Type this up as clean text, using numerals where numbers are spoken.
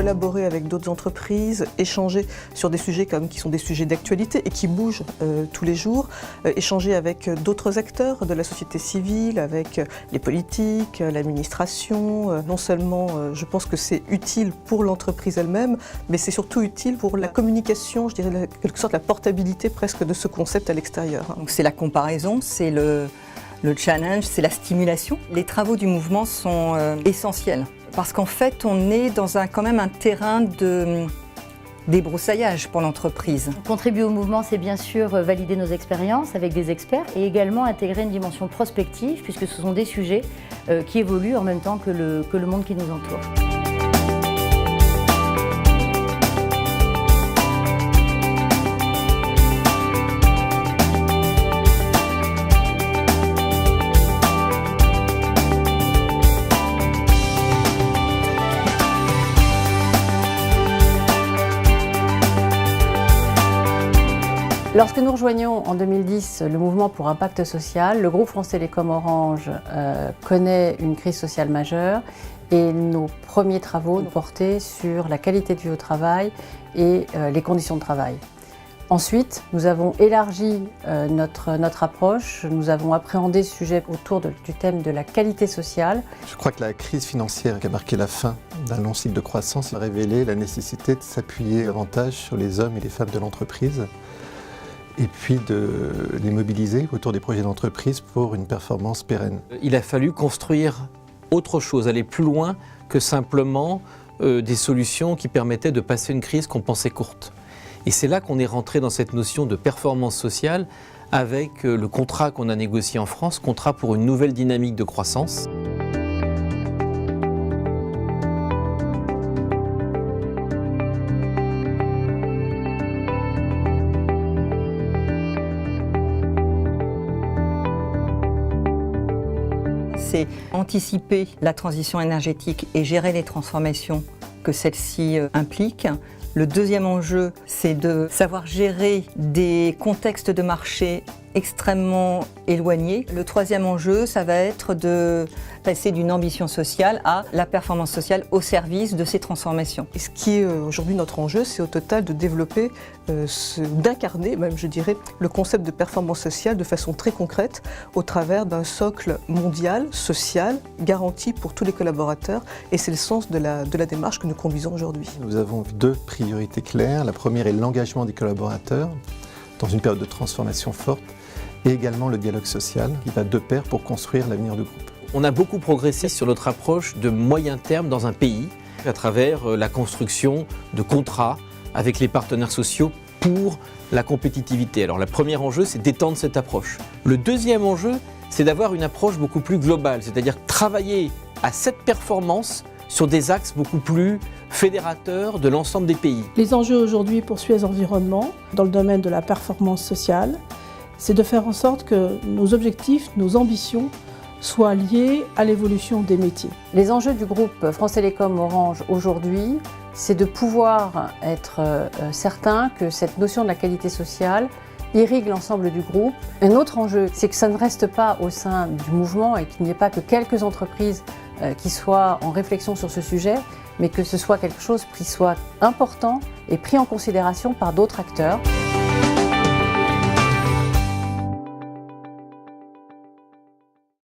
collaborer avec d'autres entreprises, échanger sur des sujets qui sont des sujets d'actualité et qui bougent tous les jours, échanger avec d'autres acteurs de la société civile, avec les politiques, l'administration. Non seulement je pense que c'est utile pour l'entreprise elle-même, mais c'est surtout utile pour la communication, je dirais en quelque sorte la portabilité presque de ce concept à l'extérieur. Donc c'est la comparaison, c'est le challenge, c'est la stimulation. Les travaux du mouvement sont essentiels parce qu'en fait on est dans quand même un terrain de débroussaillage pour l'entreprise. Contribuer au mouvement, c'est bien sûr valider nos expériences avec des experts et également intégrer une dimension prospective puisque ce sont des sujets qui évoluent en même temps que le monde qui nous entoure. Lorsque nous rejoignons en 2010 le mouvement pour un pacte social, le groupe France Télécom Orange connaît une crise sociale majeure et nos premiers travaux portaient sur la qualité de vie au travail et les conditions de travail. Ensuite, nous avons élargi notre approche, nous avons appréhendé ce sujet autour du thème de la qualité sociale. Je crois que la crise financière qui a marqué la fin d'un long cycle de croissance a révélé la nécessité de s'appuyer davantage sur les hommes et les femmes de l'entreprise et puis de les mobiliser autour des projets d'entreprise pour une performance pérenne. Il a fallu construire autre chose, aller plus loin que simplement des solutions qui permettaient de passer une crise qu'on pensait courte. Et c'est là qu'on est rentré dans cette notion de performance sociale avec le contrat qu'on a négocié en France, contrat pour une nouvelle dynamique de croissance. C'est anticiper la transition énergétique et gérer les transformations que celle-ci implique. Le deuxième enjeu, c'est de savoir gérer des contextes de marché extrêmement éloignés. Le troisième enjeu, ça va être de passer d'une ambition sociale à la performance sociale au service de ces transformations. Et ce qui est aujourd'hui notre enjeu, c'est au total de développer, d'incarner même je dirais, le concept de performance sociale de façon très concrète au travers d'un socle mondial, social, garanti pour tous les collaborateurs et c'est le sens de la démarche que nous conduisons aujourd'hui. Nous avons deux priorités claires. La première est l'engagement des collaborateurs dans une période de transformation forte et également le dialogue social qui va de pair pour construire l'avenir du groupe. On a beaucoup progressé sur notre approche de moyen terme dans un pays à travers la construction de contrats avec les partenaires sociaux pour la compétitivité. Alors le premier enjeu, c'est d'étendre cette approche. Le deuxième enjeu, c'est d'avoir une approche beaucoup plus globale, c'est-à-dire travailler à cette performance sur des axes beaucoup plus fédérateurs de l'ensemble des pays. Les enjeux aujourd'hui pour Suez Environnement, dans le domaine de la performance sociale, c'est de faire en sorte que nos objectifs, nos ambitions soient liés à l'évolution des métiers. Les enjeux du groupe France Télécom Orange aujourd'hui, c'est de pouvoir être certain que cette notion de la qualité sociale irrigue l'ensemble du groupe. Un autre enjeu, c'est que ça ne reste pas au sein du mouvement et qu'il n'y ait pas que quelques entreprises qui soient en réflexion sur ce sujet, mais que ce soit quelque chose qui soit important et pris en considération par d'autres acteurs.